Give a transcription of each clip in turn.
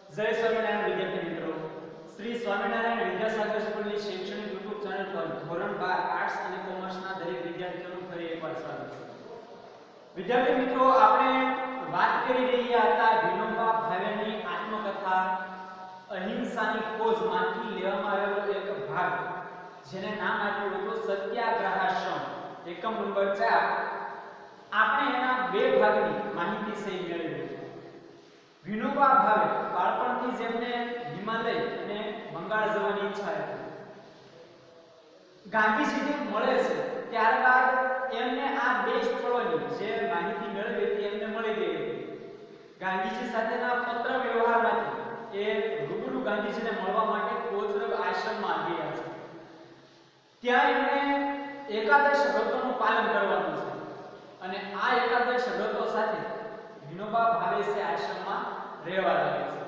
જય સ્વામિનારાયણ વિદ્યાર્થી મિત્રો, શ્રી સ્વામિનારાયણ વિદ્યાસાગર સ્કૂલની શૈક્ષણિક યુટ્યુબ ચેનલ પર ધોરણ 12 આર્ટ્સ અને કોમર્સના દરેક વિદ્યાર્થીઓનું ફરી એકવાર સ્વાગત છે. વિદ્યાર્થી મિત્રો, આપણે વાત કરી રહ્યા હતા વિનોબા ભાવેની આત્મકથા અહિંસાની ખોજમાંથી લેવામાં આવેલો એક ભાગ, જેને નામ આપ્યું હતું સત્યાગ્રહાશ્રમ, એકમ નંબર 4. આપણે એના બે ભાગની માહિતી સહી મેળવી. વિનોબા ભાવે બાળપણથી જ એમને હિમાલય અને બંગાળ જવાની ઈચ્છા હતી. ગાંધીજીને મળે છે ત્યારબાદ એમને આ બે સ્થળોની જે માહિતી મેળવી હતી એમને મળી ગઈ હતી. ગાંધીજી સાથેના પત્ર વ્યવહારમાંથી એ રૂબરૂ ગાંધીજીને મળવા માટે કોચરબ આશ્રમમાં ગયા છે. ત્યાં એમને એકાદશ વ્રતોનું પાલન કરવાનું છે અને આ એકાદશ વ્રતો સાથે વિનોબા ભાવે છે આશ્રમમાં રહેવા લાગે છે.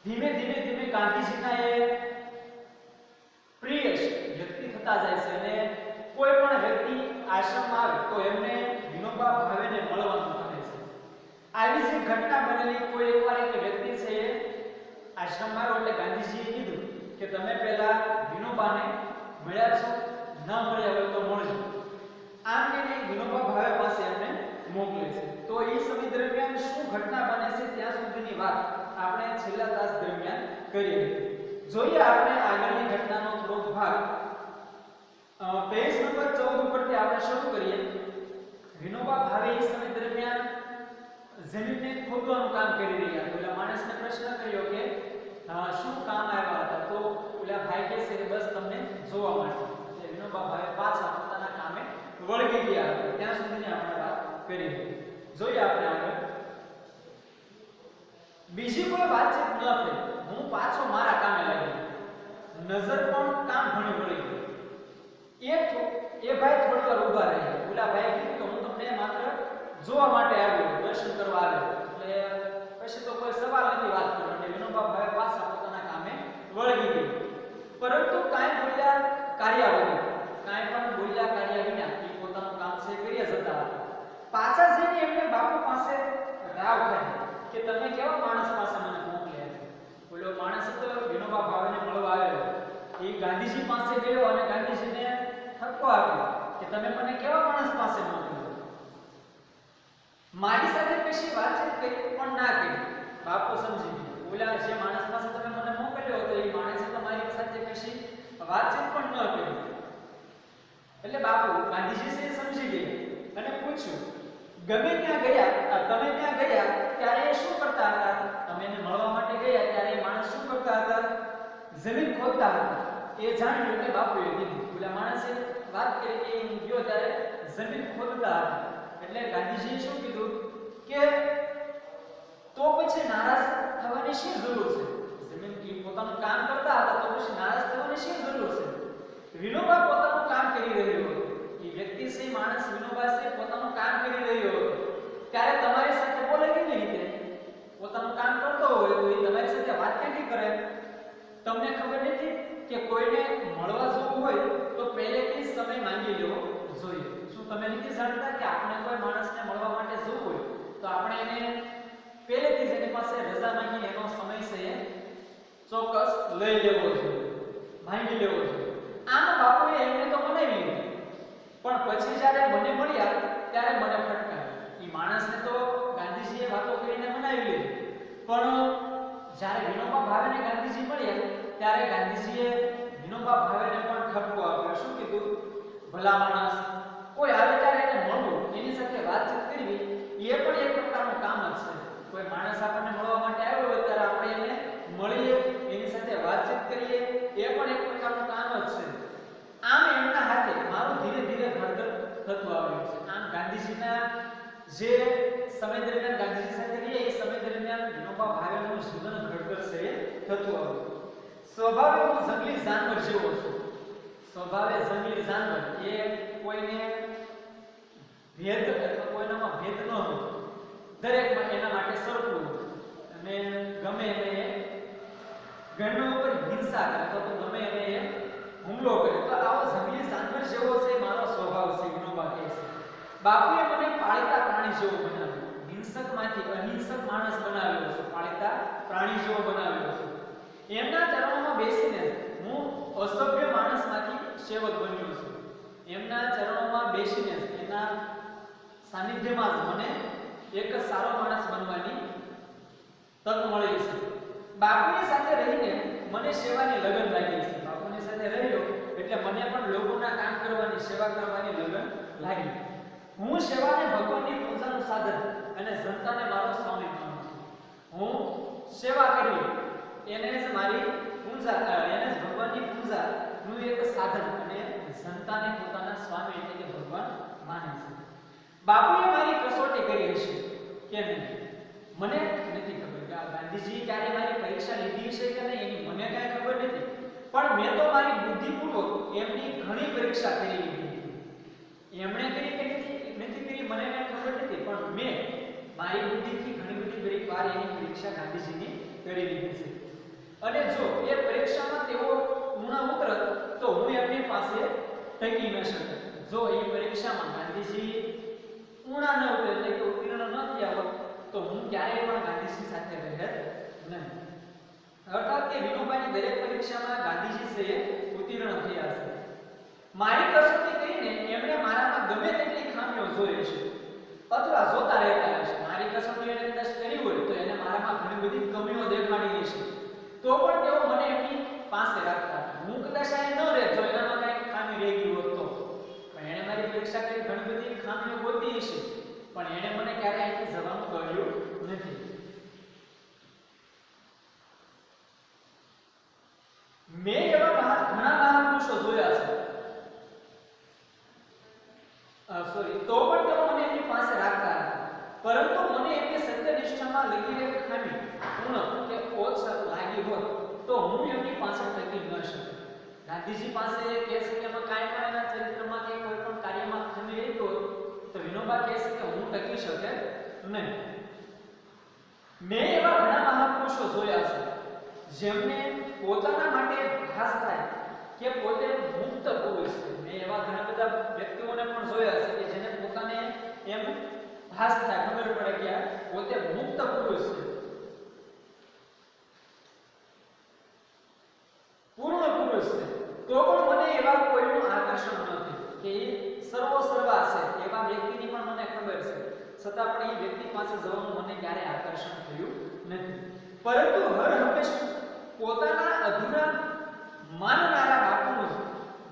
ધીમે ધીમે ગાંધીજીના એ પ્રિય વ્યક્તિ થતા જાય છે અને કોઈ પણ વ્યક્તિ આશ્રમમાં આવે તો એમને વિનોબા ભાવેને મળવાનું કહે છે. આવી જે ઘટના બનેલી, કોઈ એકવાર એક વ્યક્તિ છે એ આશ્રમમાં આવ્યો એટલે ગાંધીજીએ કીધું કે તમે પહેલા વિનોબાને મળ્યા છો, ન મળ્યા હોય તો મળજો. આમ કહીને વિનોબા ભાવે પાસે એમને મોકલે છે. તો એ સમય દરમિયાન શું ઘટના બને છે ત્યાં સુધીની વાત આપણે છેલ્લા તાસ દરમિયાન કરી હતી. જોઈએ આપણે આગળની ઘટનાનો થોડો ભાગ. પેજ નંબર 14 ઉપરથી આપણે શરૂ કરીએ. વિનોબા ભાવે એ સમય દરમિયાન જમીનને ખોદવાનું કામ કરી રહ્યા હતા. ઓલા માણસને પ્રશ્ન કર્યો કે શું કામ આવ્યા હતા, તો ઓલા ભાઈ કહે છે કે બસ તમને જોવા માટે. એટલે વિનોબા ભાવે પાછા પોતાના કામે વળગી ગયા હતા. ત્યાં સુધીની આપણે વાત કરી. જોઈએ આપણે આગળ. બીજી કોઈ વાતચીત ન થઈ. હું પાછો મારા કામે લાગ્યો. નજર પણ કામ ભણી વળી ગઈ. એ ભાઈ થોડી વાર ઊભા રહ્યા. ઓલા ભાઈ કીધું કે હું તમને માત્ર જોવા માટે આવ્યો, દર્શન કરવા આવ્યો. એટલે પછી તો કોઈ સવાલ નથી વાત કરવાનો. એટલે વિનોબા ભાઈ પાછા પોતાના કામે વળગી ગઈ. પરંતુ કાંઈ બોલ્યા કાર્ય વગર, કાંઈ પણ બોલ્યા કાર્ય વિના એ પોતાનું કામ છે કરી જતા હતા. પાછા જઈને એમને બાપુ પાસે રાવ કરી કે તમે કેવા માણસ પાસે મને મોકલ્યા. બોલો માણસ તો વિનોબા ભાવેને મળવા આવ્યો. એ ગાંધીજી પાસે ગયો અને ગાંધીજીને ઠપકો આપ્યો કે તમે મને કેવા માણસ પાસે મોકલ્યો. મારી સાથે કશી વાતચીત કરી પણ ના કરી. બાપુ સમજી ગયા. ઓલા જે માણસ પાસે તમે મને મોકલ્યો હતો એ માણસે તમારી સાથે કશી વાતચીત પણ ન કરી. એટલે બાપુ ગાંધીજી સમજી ગયા અને પૂછ્યું, તમે ત્યાં ગયા ત્યારે શું કરતા હતા? તમે એને મળવા માટે ગયા ત્યારે એ માણસ શું કરતા હતા? જમીન ખોદતા હતા. એ જાણ્યું એટલે બાપુએ કીધું. ઓલા માણસે વાત કરી કે હું ગયો ત્યારે જમીન ખોદતા હતા. એટલે ગાંધીજીએ શું કીધું કે તો પછી નારાજ થવાની શી જરૂર છે? જમીન કી પોતાનું કામ કરતા હતા તો પછી નારાજ થવાની શી જરૂર છે? વિનોબા પોતાનું કામ કરી રહ્યો હતો. એ વ્યક્તિ છે, માણસ વિનોબા છે, પોતાનું કામ કરી રહ્યો હતો. ત્યારે તમારી સાથે બોલે કેવી રીતે? પોતાનું કામ કરતો હોય તો એ તમારી સાથે વાત કેવી કરે? તમને ખબર નથી કે કોઈને મળવા જવું હોય તો પહેલેથી સમય માંગી લેવો જોઈએ. શું તમે નથી જાણતા કે આપણે કોઈ માણસને મળવા માટે જવું હોય તો આપણે એને પહેલેથી જ એની પાસે રજા માંગી એનો સમય છે ચોક્કસ લઈ લેવો જોઈએ, માંગી લેવો જોઈએ. આમ બાપુએ એમને તો મનાવી લીધું, પણ પછી જ્યારે મને મળ્યા ત્યારે મને ફટકાર્યો. એ માણસને તો ગાંધીજીએ વાતો કરીને મનાવી લીધું, પણ જ્યારે વિનોબા ભાવેને ગાંધીજી મળ્યા ત્યારે ગાંધીજીએ વિનોબા ભાવેને પણ ઠપકો આપ્યો. શું કીધું? ભલા માણસ, કોઈ આવે ત્યારે એને મળવું, એની સાથે વાતચીત કરવી એ પણ એક પ્રકારનું કામ જ છે. કોઈ માણસ આપણને મળવા માટે આવ્યો હોય ત્યારે આપણે એને મળીએ, એની સાથે વાતચીત કરીએ, એ પણ એક પ્રકારનું કામ જ છે. આમ એમના હાથે મારું ધીરે ધીરે ઘડતર થતું આવ્યું છે. આમ ગાંધીજીના જે સમય દરમિયાન ગાંધીજી સાથે રહ્યા એ સમય દરમિયાન વિનોબા ભાવેનું જીવન ઘડતર છે થતું આવ્યું. સ્વભાવે હું જંગલી જાનવર જેવો છું. સ્વભાવે જંગલી જાનવર, એ કોઈને ભેદ અથવા કોઈનામાં ભેદ ન હોય, દરેકમાં એના માટે સરખું અને ગમે એને ગણનો ઉપર હિંસા કરે તો ગમે એને એ હુમલો કરે. તો આવો જંગલી જાનવર જેવો છે મારો સ્વભાવ છે, વિનોબા કહે છે. બાપુએ મને પાળીતા પ્રાણી જેવો બનાવ્યો. હિંસકમાંથી અહિંસક માણસ બનાવ્યો છે, પાળીતા પ્રાણી રાણી જેવો બનાવેલો છે. એમના ચરણોમાં બેસીને હું અસભ્ય માણસમાંથી સેવક બન્યો છું. એમના ચરણોમાં બેસીને એના સાનિધ્યમાં જ મને એક સારો માણસ બનવાની તક મળી છે. બાપુની સાથે રહીને મને સેવાની લગન લાગી છે. બાપુની સાથે રહ્યો એટલે મને પણ લોકોના કામ કરવાની, સેવા કરવાની લગન લાગી. હું સેવાને ભગવાનની પૂજાનું સાધન અને જનતાને મારો સ્વામી માનું છું. હું સેવા કરવી એને જ મારી પૂજા, એને જ ભગવાનની પૂજાનું એક સાધન અને જનતાને પોતાના સ્વામી એટલે કે ભગવાન માને છે. બાપુએ મારી કસોટી કરી હશે કે નહીં મને નથી ખબર કે ગાંધીજી ક્યારે મારી પરીક્ષા લીધી છે કે નહીં એની મને કાંઈ ખબર નથી, પણ મેં તો મારી બુદ્ધિપૂર્વક એમની ઘણી પરીક્ષા કરી લીધી. એમણે કરી કે નથી કરી મને કાંઈ ખબર નથી, પણ મેં મારી બુદ્ધિથી ઘણી બધી વાર એની પરીક્ષા ગાંધીજીની કરી લીધી છે. અને જો એ પરીક્ષામાં તેઓ ઊણા ઉતરત તો હું એમની પાસે ટકી ન શકત. જો એ પરીક્ષામાં ગાંધીજી ઊણા ન ઉતરે એટલે કે ઉત્તીર્ણ ન થયા હોત તો હું ક્યારેય પણ ગાંધીજી સાથે રહેત નહીં. અર્થાત કે વિનોબાની દરેક પરીક્ષામાં ગાંધીજી છે ઉત્તીર્ણ થયા છે. મારી કસોટી કરીને એમણે મારામાં ગમે તેટલી ખામીઓ જોઈ છે અથવા જોતા રહેતા હશે. મારી કસોટી એને કદાચ કરી હોય તો એને મારામાં ઘણી બધી કમીઓ દેખાડી છે, તો પણ તેઓ મને એમની પાસે રાખતા. હું કદાચ આ ન રહે જો એનામાં કંઈક ખામી રહી ગઈ હોત તો, પણ એણે મારી પરીક્ષા કરી ઘણી બધી ખામીઓ ગોતી છે, પણ એણે મને ક્યારે અહીંથી જવાનું કહ્યું નથી. મેં એવા ઘણા મહાપુરુષો જોયા છે, તો પણ તેઓ મને એમની પાસે રાખતા હતા. પરંતુ મને એમની સત્યનિષ્ઠામાં લગી એક ખામી પૂર્ણ કે ઓછ લાગી હોત તો હું એમની પાસે ટકી ન શકત. ગાંધીજી પાસે કહે છે કે એમાં કાંઈ પણ એના ચરિત્રમાં કે કોઈ પણ કાર્યમાં ખામી રહી હોય તો વિનોબા કહે છે કે હું ટકી શકે નહીં. મેં એવા ઘણા મહાપુરુષો જોયા છે જેમને પોતાના માટે ભાસ થાય કે પોતે મુક્ત પુરુષ છે. મેં એવા ઘણા બધા વ્યક્તિઓને પણ જોયા છે કે જેને પોતાને એમ ભાસ થાય, ખબર પડે કે પોતે મુક્ત પુરુષ છે, પૂર્ણ પુરુષ છે, તો પણ મને એવા કોઈનું આકર્ષણ નથી કે એ સર્વસર્વા છે એવા વ્યક્તિની પણ મને ખબર છે, છતાં પણ એ વ્યક્તિ પાસે જવાનું મને ક્યારે આકર્ષણ થયું નથી. પરંતુ હર હંમેશા પોતાના અધૂરા માનનારા બાપુનું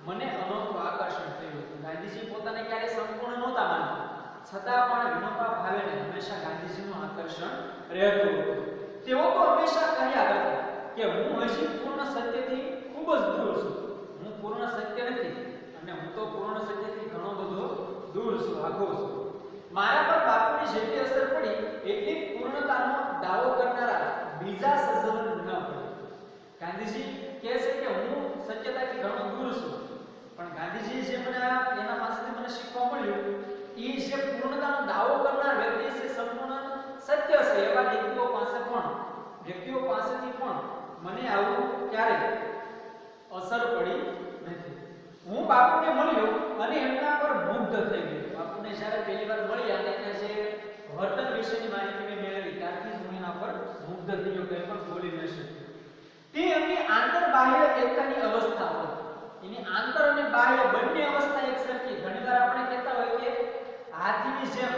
મને અનોખું આકર્ષણ થયું. ગાંધીજી પોતાને ક્યારે સંપૂર્ણ નહોતા માનતા, છતાં પણ વિનોબા ભાવેને હંમેશા ગાંધીજીનું આકર્ષણ રહેતું હતું. તેઓ તો હંમેશા કહ્યા હતા કે હું હજી પૂર્ણ સત્યથી ખૂબ જ દૂર છું. હું પૂર્ણ સત્ય નથી અને હું તો પૂર્ણ સત્યથી ઘણો બધો દૂર છું, આઘો છું. મારા પર બાપુની જેટલી અસર પડી એટલી પૂર્ણતાનો દાવો કરનારા બીજા સજ્જન ન પડે. ગાંધીજી કહે છે કે હું સત્યતાથી ઘણો દૂર છું, પણ ગાંધીજી જે મને એના પાસેથી મને શીખવા મળ્યું એ જે પૂર્ણતાનો દાવો કરનાર વ્યક્તિ છે, સંપૂર્ણ સત્ય છે એવા વ્યક્તિઓ પાસેથી પણ મને આવું ક્યારે અસર પડી નથી. હું બાપુને મળ્યો અને એમના પર મુગ્ધ થઈ ગયો. બાપુને જ્યારે પહેલી વાર મળ્યા અને એના જે વર્તન વિશેની માહિતી મેં મેળવી ત્યારથી જ હું એના પર મુગ્ધ થઈ ગયો, કંઈ પણ બોલી ન શક્યો. તે એમની આંતર બાહ્ય એકતાની અવસ્થા હતી. એની આંતર અને બાહ્ય બંને અવસ્થા એક સરખી. ઘણીવાર આપણે કહેતા હોય કે હાથીની જેમ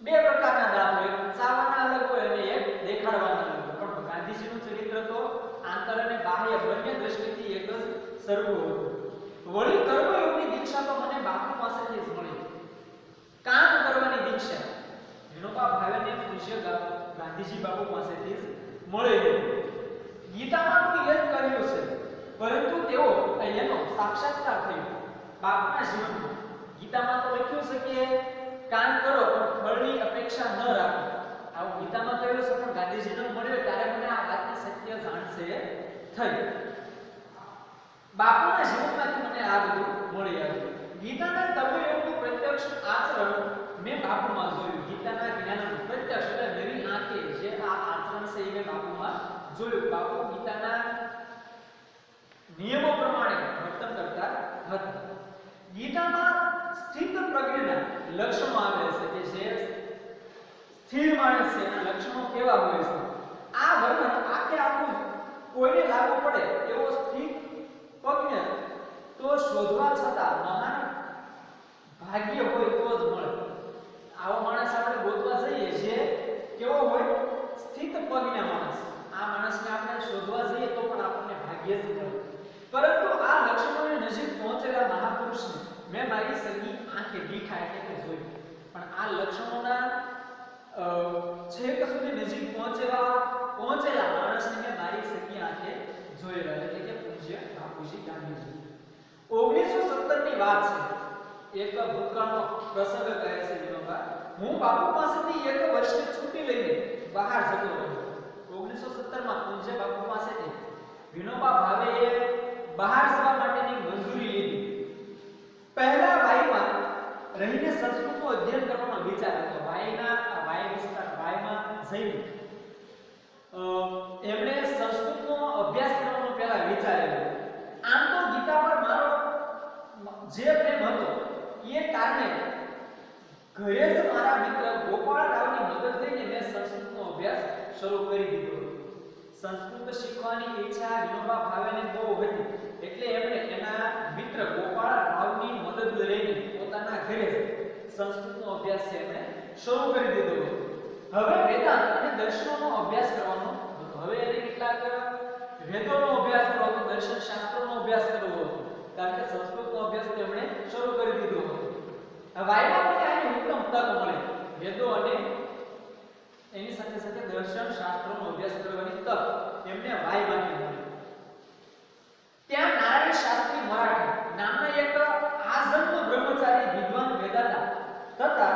બે પ્રકારના દાંત હોય, એક ચાવવાના અલગ હોય અને એક દેખાડવાના અલગ હોય. પણ ગાંધીજીનું ચરિત્ર તો આંતર અને બાહ્ય બંને દ્રષ્ટિથી એક જ સરખું હતું. વળી કર્મયોગની દીક્ષા તો મને બાપુ પાસેથી જ મળી. કામ કરવાની દીક્ષા વિનોબા ભાવેને પૂજ્ય ગાંધીજી બાપુ પાસેથી જ મળી. ગીતામાં તો એ જ કર્યું છે, પરંતુ તેઓ એનો સાક્ષાત્કાર થયો બાપુના જીવનમાં. ગીતામાં તો લખ્યું છે કે કામ કરો પણ ફળની અપેક્ષા ન રાખો. આવું ગીતામાં કહ્યું છે, પણ ગાંધીજીને મળ્યો ત્યારે મને આ વાતની સત્ય જાણશે થઈ. બાપુના જીવનમાંથી મને આ બધું મળી આવ્યું. ગીતાના કર્મયોગનું પ્રત્યક્ષ આચરણ મેં બાપુમાં જોયું. ગીતાના જ્ઞાનનું પ્રત્યક્ષ એટલે નવી આંખે જે આ આચરણ છે એ મેં બાપુમાં જોયું. બાપુ ગીતાના નિયમો પ્રમાણે વર્તન કરતા હતા. ગીતામાં સ્થિત પ્રજ્ઞના લક્ષણો આવે છે કે જે સ્થિર માણસ છે એના લક્ષણો કેવા હોય છે. આ આ વર્ણન આખે આખું કોઈને લાગુ પડે એવો સ્થિત પગને તો શોધવા છતાં મહાન ભાગ્ય હોય તો જ મળે. આવો માણસ આપણે ગોતવા જઈએ જે કેવો હોય સ્થિત પગના માણસ. આ માણસને આપણે શોધવા જઈએ તો પણ આપણને ભાગ્ય જ મળે. પરંતુ આ લક્ષણોની નજીક પહોંચેલા મહાપુરુષને મેં મારી સગી આંખે દીઠા એટલે કે જોયું. પણ આ લક્ષણોના છેક સુધી નજીક પહોંચેલા માણસને મેં મારી સગી આંખે જોયેલા એટલે કે પૂજ્ય બાપુજી ગાંધીજી. 1917 ની વાત છે. એક ભૂતકાળનો પ્રસંગ કહે છે વિનોબા. હું બાપુ પાસેથી એક વર્ષની છૂટી લઈને બહાર જતો રહ્યો. 1917 માં પૂજ્ય બાપુ પાસેથી વિનોબા ભાવેએ બહાર જવા માટેની મંજૂરી લીધી. પહેલા વાયમાં રહીને સંસ્કૃતનું અધ્યયન કરવાનો વિચાર હતો. વાય વિસ્તાર વાયમાં જઈને એમણે સંસ્કૃતનો અભ્યાસ કરવાનો પહેલા વિચારેલો. આમ તો ગીતા પર મારો જે પ્રેમ હતો એ કારણે ઘરે જ મારા મિત્ર ગોપાળરાવની મદદ લઈને મેં સંસ્કૃતનો અભ્યાસ શરૂ કરી દીધો. સંસ્કૃત શીખવાની ઈચ્છા વિનોબા ભાવેને બહુ હતી એટલે એમણે એના મિત્ર ગોપાળરાવની મદદ લઈને પોતાના ઘરે જ સંસ્કૃતનો અભ્યાસ છે એમણે શરૂ કરી દીધો. હવે વેદાંત અને દર્શનનો અભ્યાસ કરવાનો હતો. હવે એને કેટલાક વેદોનો અભ્યાસ કરવો હતો, દર્શન શાસ્ત્રોનો અભ્યાસ કરવો હતો કારણ કે સંસ્કૃતનો અભ્યાસ તેમણે શરૂ કરી દીધો હતો. વાયમાં મને આની ઉત્તમ તક મળે. વેદો અને એની સાથે સાથે દર્શન શાસ્ત્રોનો અભ્યાસ કરવાની તક એમને વાયમાંથી મળી. ત્યાં નારાયણ શાસ્ત્રી મરાઠે નામના એક આઝન્મ બ્રહ્મચારી વિદ્વાન વેદાતા તથા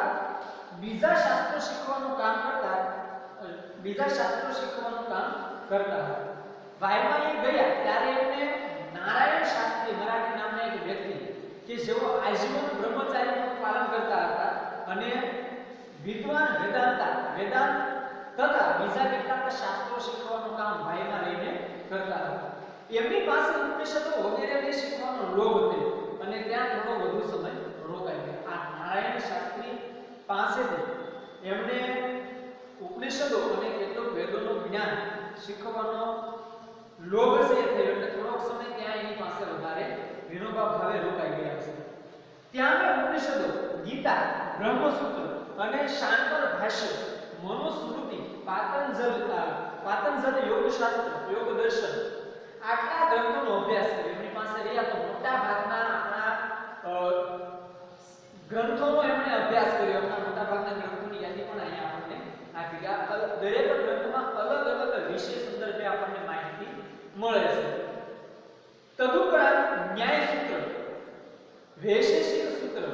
બીજા શાસ્ત્રો શીખવાનું કામ કરતા હતા. વાયમાં એ ગયા ત્યારે એમને નારાયણ શાસ્ત્રી મરાઠી નામના એક વ્યક્તિ કે જેઓ આજીવન બ્રહ્મચારીનું પાલન કરતા હતા અને વિદ્વાન વેદાંત તથા બીજા કેટલાક શાસ્ત્રો શીખવાનું કામ ભાઈમાં રહીને કરતા હતા. એમની પાસે ઉપનિષદો વગેરેને શીખવાનો લોભ થયો અને ત્યાં થોડો વધુ સમય રોકાઈ ગયો. આ નારાયણ શાસ્ત્રી પાસેથી એમણે ઉપનિષદો અને કેટલોક વેદોનું જ્ઞાન શીખવાનો લોભ છે થયો એટલે થોડોક સમય ત્યાં એની પાસે વધારે વિનોબા ભાવે રોકાઈ ગયા છે. ત્યાં મેં ઉપનિષદો, ગીતા, બ્રહ્મસૂત્ર અને શાંકર ભાષ્ય, મનુસ્મૃતિ, પાતંજલ યોગશાસ્ત્ર, યોગ દર્શન આટલા ગ્રંથોનો અભ્યાસ કર્યો. એમની પાસે રહ્યા તો મોટા ભાગના આપણા ગ્રંથોનો એમણે અભ્યાસ કર્યો. આપણા મોટા ભાગના ગ્રંથોની યાદી પણ અહીંયા આપણને આપી કે દરેક ગ્રંથમાં અલગ અલગ વિષય સંદર્ભે આપણને માહિતી મળે છે. તદુપરાંત ન્યાય સૂત્ર, વૈશેષિક સૂત્ર,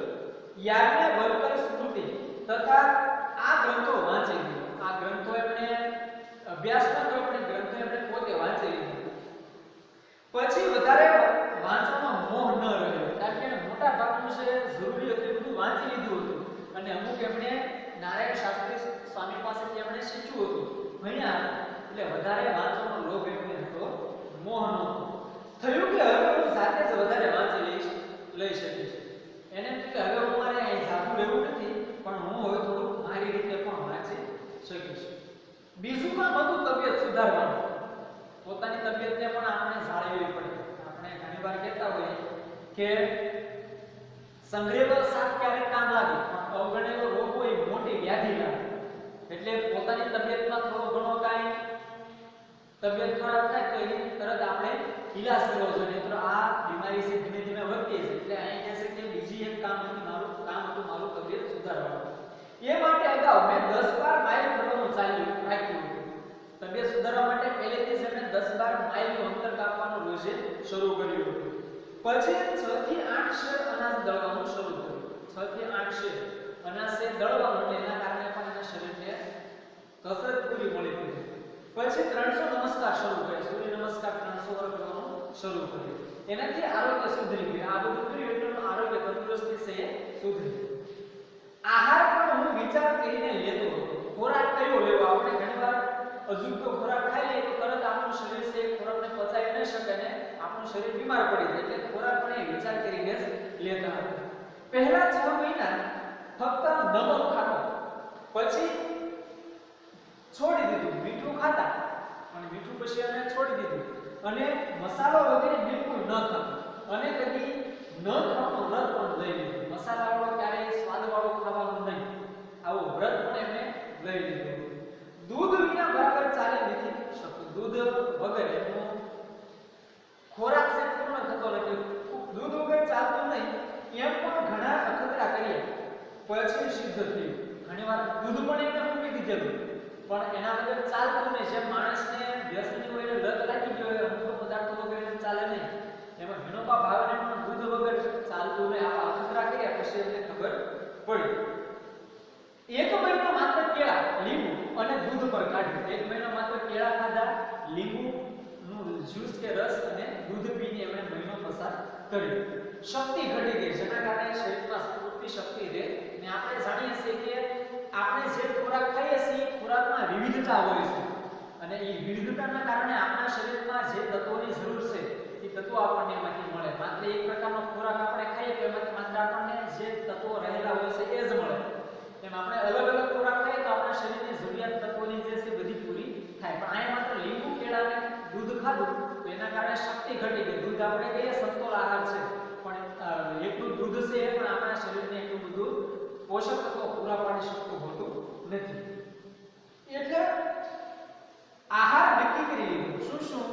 યાજ્ઞવલ્ક્ય સ્મૃતિ તથા આ ગ્રંથો વાંચી લીધા. આ ગ્રંથો એમણે અભ્યાસ ન કર્યો પણ ગ્રંથો એમણે પોતે વાંચી લીધા. પછી વધારે વાંચવામાં મોહ ન રહ્યો કારણ કે મોટા ભાગનું જે જરૂરી હતું એ બધું વાંચી લીધું હતું અને અમુક એમણે નારાયણ શાસ્ત્રી સ્વામી પાસેથી એમણે શીખ્યું હતું, ભણ્યા એટલે વધારે વાંચવાનો લોભ એમને હતો, મોહ નહોતો. થયું કે હવે હું જાતે જ વધારે વાંચી લઈ શકીશ. એને એમ કે હવે હું મારે અહીં જાતું રહેવું નથી પણ હું હવે થોડું મારી રીતે પણ વાંચી શકીશ. બીજું કામ હતું તબિયત સુધારવાનું. પોતાની તબિયતને પણ આપણે જાળવવી પડે. આપણે ઘણીવાર કહેતા હોઈએ કે સંગ્રહેલો શાક ક્યારેક કામ લાગે પણ અવગણેલો રોગ હોય મોટી વ્યાધિ લાગે. એટલે પોતાની તબિયતમાં થોડો ઘણો કાંઈ તબિયત ખરાબ થાય તો એની તરત આપણે ઈલાજ કરવો જોઈએ. તો આ બીમારી છે ધીમે ધીમે વધતી છે એટલે અહીં કહે છે કે બીજી એક કામ હતું મારું તબિયત સુધારવાનું. એ માટે અગાઉ મેં 10-12 માઇલ ફરવાનું રાખ્યું હતું. તબિયત સુધારવા માટે પહેલેથી જ મેં 10-12 માઇલનું અંતર કાપવાનું રોજે શરૂ કર્યું હતું. પછી 6 થી 8 શેર અનાજ દળવાનું શરૂ કર્યું. 6 થી 8 શેર અનાજ દળવાનું એટલે એના કારણે પણ એના શરીરને કસરત પૂરી મળી હતી. પછી 300 નમસ્કાર શરૂ કર્યા. સૂર્ય નમસ્કાર 300 વાર કરવાનું શરૂ કર્યું. એનાથી આરોગ્ય સુધરી ગયું. આ બધું કર્યું એટલે આરોગ્ય તંદુરસ્તી છે એ સુધરી. આહાર પણ હું વિચાર કરીને લેતો હતો. ખોરાક કયો લેવો? આપણે ઘણીવાર અજુગતો ખોરાક ખાઈએ તો તરત આપણું શરીર છે ખોરાકને પચાવી ન શકે ને આપણું શરીર બીમાર પડી જાય. એટલે ખોરાક પણ એ વિચાર કરીને જ લેતા હતા. પહેલા 6 મહિના ફક્ત નમક ખાતો, પછી છોડી દીધું, મીઠું ખાતા પણ મીઠું પછી અમે છોડી દીધું અને મસાલો વગેરે બિલકુલ ન ખાતો અને કદી ન ખાવાનું વ્રત પણ લઈ લીધું. મસાલાવાળો ક્યારેય સ્વાદવાળો ખાવાનું નહીં, આવો વ્રત પણ એમને લઈ લીધું. દૂધ વિના બરાબર ચાલી નથી શકતું. દૂધ વગર એનો ખોરાક છે પૂર્ણ થતો નથી. દૂધ વગર ચાલતું નહીં એમ પણ ઘણા અખતરા કર્યા પછી સિદ્ધ થયું. ઘણીવાર દૂધ પણ એમને મૂકી દીધેલું પણ એના વગર ચાલતું નહીં. જેમ માણસને વ્યસની હોય એટલે લત લાગી ગયો હોય અમુક પદાર્થો વગર ચાલે નહીં, એમાં વિનોબા ભાવેને પણ દૂધ વગર ચાલતું નહીં. આવા અખતરા કર્યા પછી એમને ખબર પડી. એક મહિનો માત્ર કેળા, લીંબુ અને દૂધ પર કાઢ્યું. એક મહિનો માત્ર કેળા ખાધા, લીંબુ નું જ્યુસ કે રસ અને દૂધ પીને એમણે મહિનો પસાર કર્યો. શક્તિ ઘટી ગઈ જેના કારણે શરીરમાં સ્ફૂર્તિ શક્તિ રહે. અને આપણે જાણીએ છીએ કે આપણે જે ખોરાક ખાઈએ છીએ ખોરાકમાં વિવિધતા હોય છે અને એ વિવિધતાના કારણે આપણા શરીરમાં જે તત્વોની જરૂર છે એ તત્વો આપણને એમાંથી મળે. માત્ર એક પ્રકારનો ખોરાક આપણે ખાઈએ તો એમાંથી માત્ર આપણને જે તત્વો રહેલા હોય છે એ જ મળે. એમ આપણે અલગ અલગ ખોરાક ખાઈએ તો આપણા શરીરની જરૂરિયાત તત્વોની જે છે બધી પૂરી થાય. પણ અહીંયા માત્ર લીંબુ કેળા અને દૂધ ખાધું તો એના કારણે શક્તિ ઘટી ગઈ. દૂધ આપણે કહીએ સમતોલ આહાર છે પણ એટલું દૂધ છે એ પણ આપણા શરીરને એટલું બધું પોષક તત્વો પૂરા પાડી શકતું હોતું નથી. એટલે આહાર નક્કી કરી લીધું. શું શું?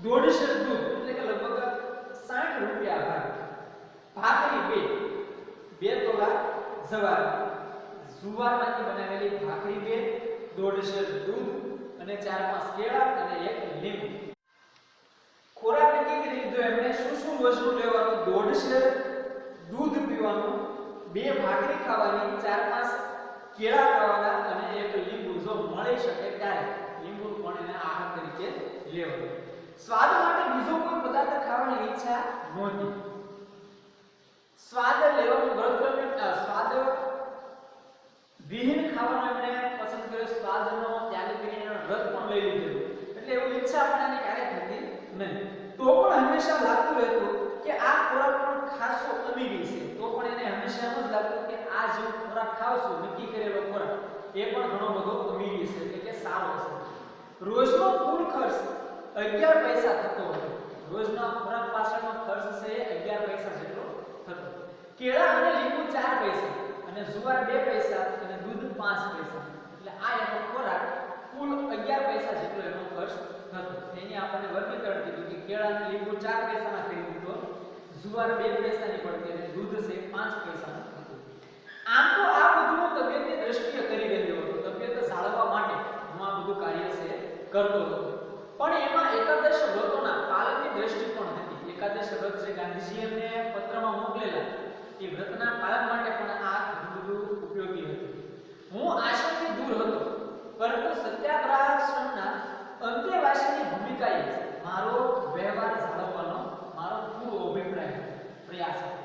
1.5 દૂધ એટલે કે લગભગ 60 રૂપિયા ભાગ, ભાખરી 2 તોલા જુવાર, જુવારમાંથી બનાવેલી ભાખરી 2, 1.5 દૂધ અને 4-5 કેળા અને 1 લીંબુ. ખોરાક નક્કી કરી લીધો એમણે. શું શું વસ્તુ લેવાનું? 1.5 દૂધ પીવાનું, 2 ભાખરી ખાવાની, 4-5 કેળા ખાવાના અને 1 લીંબુ જો મળી શકે ત્યારે લીંબુ પણ એને આહાર તરીકે લેવાનું. સ્વાદ માટે બીજો કોઈ પદાર્થ ખાવાની ઈચ્છા નહોતી. સ્વાદ લેવાનું વ્રત સ્વાદ વિહીન ખાવાનું એમણે પસંદ કર્યો. સ્વાદનો ત્યાગ કરીને વ્રત પણ લઈ લીધેલું. એટલે એવું ઈચ્છા આપણને ક્યારેય થતી નહીં. તો પણ હંમેશા લાગતું રહેતું કે આ ખોરાક પણ ખાસો અમીરી છે. તો પણ એને હંમેશા એમ જ લાગતું કે આ જે ખોરાક ખાવશું નક્કી કરેલો ખોરાક એ પણ ઘણો બધો અમીરી છે એટલે કે સારો છે. રોજનો કુલ ખર્ચ 11 પૈસા થતો હતો. રોજના ખોરાક પાછળનો ખર્ચ છે 11 પૈસા જેટલો થતો. કેળા અને લીંબુ 4 પૈસા અને જુવાર 2 પૈસા અને દૂધ 5 પૈસા. એટલે આ એનો ખોરાક કુલ 11 પૈસા જેટલો એનો ખર્ચ થતો. એની આપણને વર્ગીકરણ કીધું કે કેળા અને લીંબુ 4 પૈસાના ખરીદતો, જુવાર 2 પૈસાની પડતી અને દૂધ છે 5 પૈસાનું હતું. આમ તો આ બધું તબિયતની દ્રષ્ટિએ કરી રહ્યો હતો. તબિયત જાળવવા માટે હું આ બધું કાર્ય છે કરતો હતો. પણ એમાં એકાદશ વ્રતોના પાલનની દ્રષ્ટિ પણ હતી. એકાદશ વ્રત જે ગાંધીજી એમને પત્રમાં મોકલેલા એ વ્રતના પાલન માટે પણ આ બધું ઉપયોગી હતું. હું આશ્રમથી દૂર હતો પરંતુ સત્યાગ્રહના અંતેવાસીની ભૂમિકાએ મારો વ્યવહાર જાળવવાનો મારો પૂરો અભિપ્રાય પ્રયાસ હતો.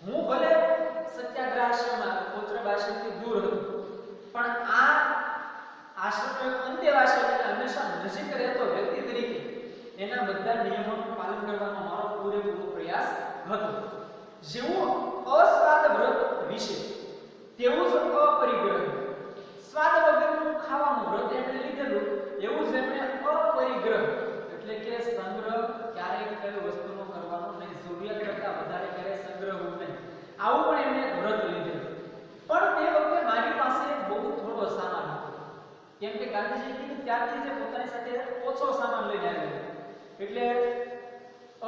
હું ભલે સત્યાગ્રહમાં કોચરબાસીથી દૂર હતો પણ આ આશ્રમનો અંતેવાસી એટલે હંમેશા નજીક રહેતો વ્યક્તિ તરીકે એના બધા નિયમોનું પાલન કરવાનો મારો પૂરેપૂરો પ્રયાસ હતો. જેવું અસ્વાદ વ્રત વિશે તેવું જ અપરિગ્રહ સ્વાદ વગરનું ખાવાનું વ્રત એમણે લીધેલું એવું જ એમણે અપરિગ્રહ એટલે કે સંગ્રહ ક્યારેય કઈ વસ્તુનો કરવાનો નહીં, જરૂરિયાત કરતાં વધારે ક્યારેય સંગ્રહવું નહીં, આવું પણ એમણે વ્રત લીધેલું. પણ તે વખતે મારી પાસે બહુ થોડો સામાન હતો. કેમ કે ગાંધીજી કીધું ત્યારથી જે પોતાની સાથે ઓછો સામાન લઈને આવ્યો એટલે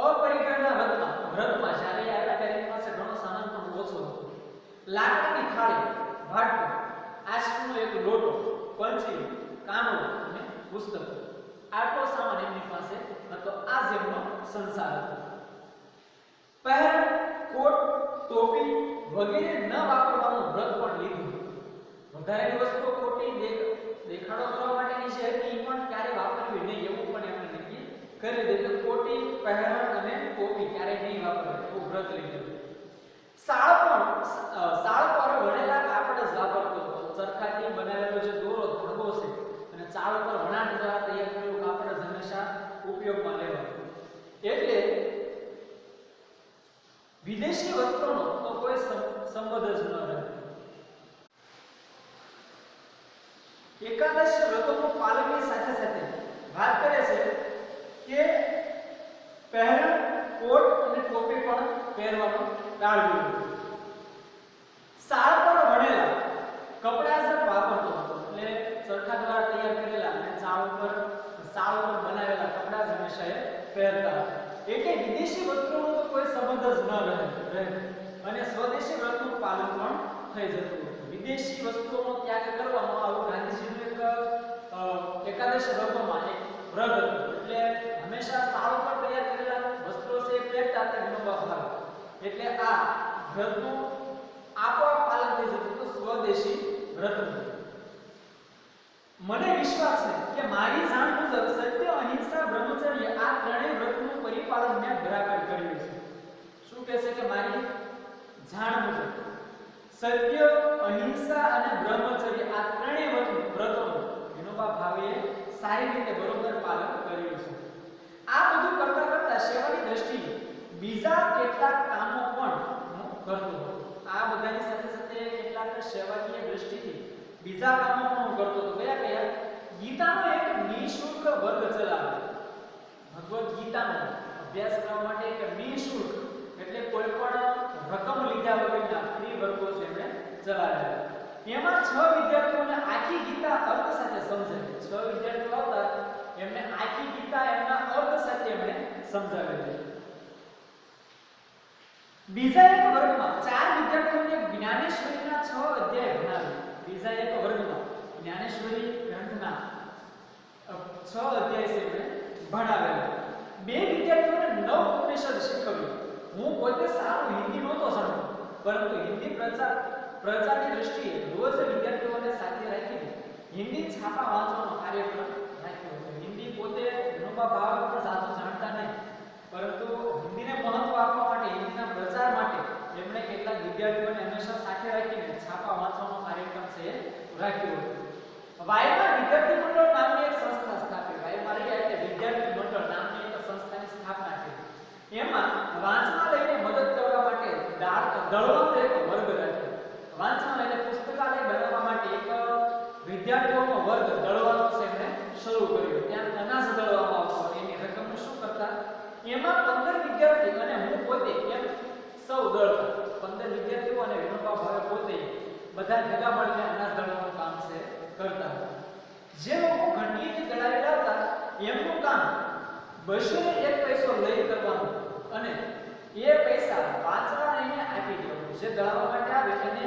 અપરિગ્રહના વ્રતમાં જ્યારે આવ્યા ત્યારે એની પાસે ઘણો સામાન પણ ઓછો હતો. લાકડાની થાળી, વાટકો, આશ્રમનો એક લોટો, પંછી, કાનો અને પુસ્તકો, આટલો સામાન એમની પાસે હતો. આ જેમનો સંસાર હતો. પહેરણ, કોટ, ટોપી વગેરે ન વાપરવાનું વ્રત પણ લીધું. વધારેલી વસ્તુઓ ખોટી દેખાડો કરવા માટેની છે એ પણ ક્યારે વાપરવી નહીં એવું પણ એમણે નક્કી કરી દીધું. એટલે કોટી, પહેરણ અને ટોપી ક્યારે નહીં વાપરવી એવું વ્રત લીધું. સાળ પર વણેલા કાપડ જ વાપરતો હતો. ચરખાથી બનાવેલો જે દોરો ધાગો છે અને ચાળ પર વણાટ દ્વારા તૈયાર કરેલું કાપડ જ હંમેશા ઉપયોગમાં લેવાતું. એટલે વિદેશી વસ્ત્રોનો તો કોઈ સંબંધ જ ન રહ્યો. એકાદશ વ્રતોનું પાલનની સાથે સાથે વાત કરે છે કે પહેરણ કોટ અને ટોપી પણ પહેરવાનું ટાળવું. સાળ પર વણેલા કપડા જ વાપરતો હતો. એટલે ચરખા દ્વારા તૈયાર કરેલા અને સાળ ઉપર બનાવેલા કપડા જ હંમેશા એ પહેરતા હતા. એટલે વિદેશી વસ્ત્રોનો તો કોઈ સંબંધ જ ન રહે અને સ્વદેશી વ્રતનું પાલન પણ થઈ જતું હતું. વિદેશી વસ્તુઓનો ત્યાગ કરવામાં આવું ગાંધીજીનું એકાદશ વ્રતોમાં એક વ્રત હતું. એટલે હંમેશા સાળ ઉપર તૈયાર કરેલા વસ્ત્રો છે પહેરતા હતા વિનોબા ભાવે. એટલે આ વ્રતનું આપોઆપ પાલન થઈ જતું હતું સ્વદેશી વ્રતનું. મને વિશ્વાસ છે કે મારી જાણ મુજબ સત્ય, અહિંસા, બ્રહ્મચર્ય આ ત્રણેય વ્રતનું પરિપાલન મેં બરાબર કર્યું છે. શું કહે છે કે મારી જાણ મુજબ સત્ય, અહિંસા અને બ્રહ્મચર્ય આ ત્રણેય વ્રતોનું વિનોબા ભાવેએ સારી રીતે બરોબર પાલન કર્યું છે. આ બધું કરતા કરતા સેવાની દ્રષ્ટિએ બીજા કેટલાક કામો પણ હું કરતો હતો. આ બધાની સાથે સાથે કેટલાક સેવાકીય દ્રષ્ટિથી બીજા કામો પણ હું કરતો હતો. કયા કયા? ગીતાનો એક નિઃશુલ્ક વર્ગ ચલાવ્યો. ભગવદ ગીતાનો અભ્યાસ કરવા માટે એક નિઃશુલ્ક એટલે કોઈ પણ રકમ લીધા વગરના ફ્રી વર્ગો છે એમણે ચલાવ્યા. એમાં 6 વિદ્યાર્થીઓને આખી ગીતા અર્થ સાથે સમજાવી. 6 વિદ્યાર્થીઓ હતા એમને આખી ગીતા એમના અર્થ સાથે એમણે સમજાવેલી. બીજા એક વર્ગમાં 4 વિદ્યાર્થીઓને જ્ઞાનેશ્વરીના 6 અધ્યાય ભણાવ્યા. બીજા એક વર્ગમાં જ્ઞાનેશ્વરી ગ્રંથના 6 અધ્યાય છે એમણે ભણાવેલા. 2 વિદ્યાર્થીઓને 9 ઉપનિષદ શીખવ્યું. હું પોતે સારું હિન્દી નહોતો જાણતો, પરંતુ હિન્દી પ્રચારની દ્રષ્ટિએ રોજ વિદ્યાર્થીઓને સાથે રાખીને હિન્દી છાપા વાંચવાનો કાર્યક્રમ રાખ્યો હતો. હિન્દી પોતે વિનોબા ભાવે પણ સાચું જાણતા નહીં, પરંતુ હિન્દીને મહત્વ આપવા માટે, હિન્દીના પ્રચાર માટે એમણે કેટલાક વિદ્યાર્થીઓને હંમેશા સાથે રાખીને છાપા વાંચવાનો કાર્યક્રમ છે રાખ્યો હતો. વાયમાં વિદ્યાર્થી મંડળ નામની એક સંસ્થા સ્થાપી. વાયમાં રહી એટલે વિદ્યાર્થી મંડળ નામની એક સંસ્થાની સ્થાપના કરી. એમાં વાંચનાલયને મદદ કરવા માટે દળવાનો એક વર્ગ રાખ્યો. વાંચનાલય પુસ્તકાલય બનાવવા માટે એક વિદ્યાર્થીઓનો વર્ગ દળવાનો છે એમણે શરૂ કર્યો. ત્યાં અનાજ દળવામાં આવતો. એની રકમ શું કરતા? એમાં 15 વિદ્યાર્થી અને હું પોતે એમ સૌ દળતા. 15 વિદ્યાર્થીઓ અને વિનોબા ભાવે પોતે બધા ભેગા મળીને અનાજ દળવાનું કામ છે કરતા. જે લોકો ઘંટીથી દળાવી લાવતા એમનું કામ બશીરે 1 પૈસો લઈ કરવાનું અને એ પૈસા વાંચનાલયને આપી દેવાનું. જે દળાવવા માટે આવે એને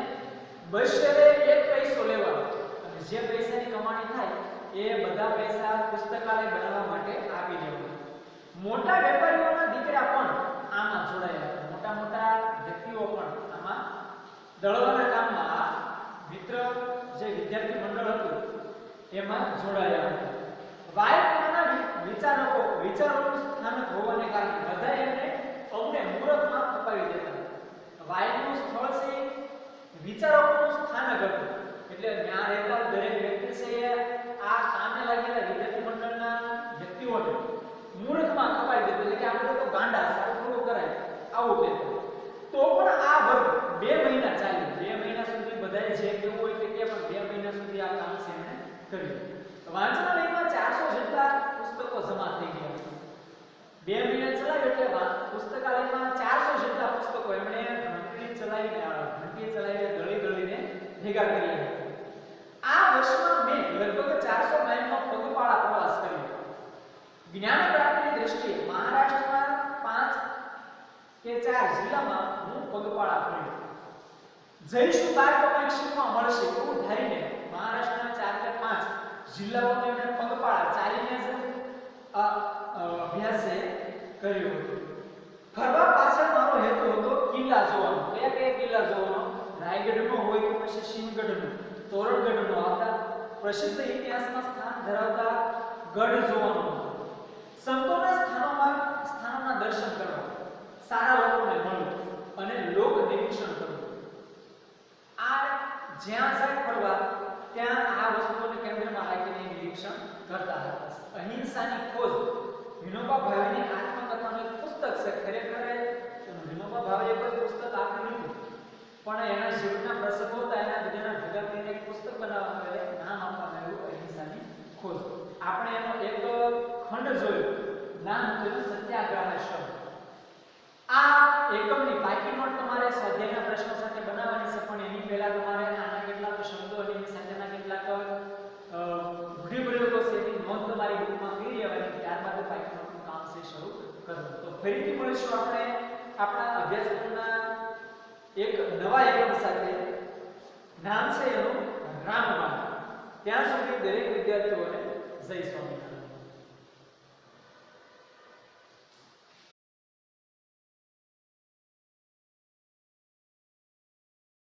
બશીરે 1 પૈસો લેવાનો અને જે પૈસાની કમાણી થાય એ બધા પૈસા પુસ્તકાલય બનાવવા માટે આપી દેવાના. મોટા વેપારીઓના દીકરા પણ આમાં જોડાયા હતા. મોટા મોટા વ્યક્તિઓ પણ આમાં દળવાના કામમાં આ મિત્ર જે વિદ્યાર્થી મંડળ હતું એમાં જોડાયા હતા. વાયપુરાના વિચારોનું સ્થાનક હોવાને કારણે બધા એમને અમને મુહૂર્તમાં અપાવી દેતા. વાયનું સ્થળ છે વિચારોનું સ્થાનક હતું. એટલે ત્યાં રહેતા દરેક વ્યક્તિ છે આ કામે લાગેલા વિદ્યાર્થી મંડળના વ્યક્તિઓને મુહૂર્તમાં કપાઈ દેતો. એટલે કે આપણે તો ગાંડા સારું થોડું કરાય આવું કહેતો. તો પણ આ વર્ગ 2 મહિના ચાલ્યો. 2 મહિના સુધી બધાએ જે કેવું હોય તે કે પણ 2 મહિના સુધી આ કામ છે એમણે કર્યું. વાંચનાલયમાં 400 જેટલા પુસ્તકો જમા થઈ ગયા. 2 મહિના ચલાવ્યો એટલે પુસ્તકાલયમાં 400 જેટલા પુસ્તકો એમણે ઘંટી ચલાવીને દળીને ભેગા કર્યા. આ વર્ષમાં મેં લગભગ 400 માઇલનો પગપાળા પ્રવાસ કર્યો. જ્ઞાન પ્રાપ્તિની દ્રષ્ટિએ મહારાષ્ટ્રમાં 5 કે 4 જિલ્લામાં હું પગપાળા ફર્યો. જઈશું બાર તો કંઈક શીખવા મળશે એવું ધારીને મહારાષ્ટ્રના 4 કે 5 જિલ્લાઓને એમણે પગપાળા ચાલીને જ અભ્યાસ કર્યો હતો. ફરવા પાછળ મારો હેતુ હતો કિલ્લા જોવાનો. કયા કિલ્લા જોવાનો? રાયગઢનો હોય કે પછી સિંહગઢનો, તોરણગઢનો, આપણા પ્રસિદ્ધ ઇતિહાસમાં સ્થાન ધરાવતા ગઢ જોવાનો. સંતોના સ્થાનોના દર્શન કરવા, સારા લોકોને મળવું અને લોક નિરીક્ષણ કરવું. આ જ્યાં જાય ફરવા ત્યાં આ વસ્તુઓને કેન્દ્રમાં રાખીને નિરીક્ષણ કરતા હતા. અહિંસાની ખોજ વિનોબા ભાવેની આત્મકથાનું એક પુસ્તક છે. ખરેખર વિનોબા ભાવે કોઈ પુસ્તક આપ્યું નથી, પણ એના જીવનના પ્રસંગો હતા એના બધાના ભેગા કરીને એક પુસ્તક બનાવવામાં આવ્યું. નામ આપવામાં આવ્યું અહિંસાની ખોજ. આપણે એનો એક ખંડ જોયું, નામ હતું સત્યાગ્રહ શ્રમ. આ એકમની પાકી નોટ તમારે સ્વાધ્યાયના પ્રશ્નો સાથે બનાવવાની છે, પણ એની પહેલા તમારે આના કેટલાક શબ્દો અને એની સાથેના કેટલાક રૂઢિપ્રયોગો છે એની નોંધ તમારી બુકમાં કરી લેવાની. ત્યારબાદ પાકી નોટનું કામ છે શરૂ કરવું. તો ફરીથી મળીશું આપણે આપણા અભ્યાસક્રમના એક નવા એકમ સાથે. નામ છે એનું રામબાણ. ત્યાં સુધી દરેક વિદ્યાર્થીઓને જય સ્વામિનારાયણ.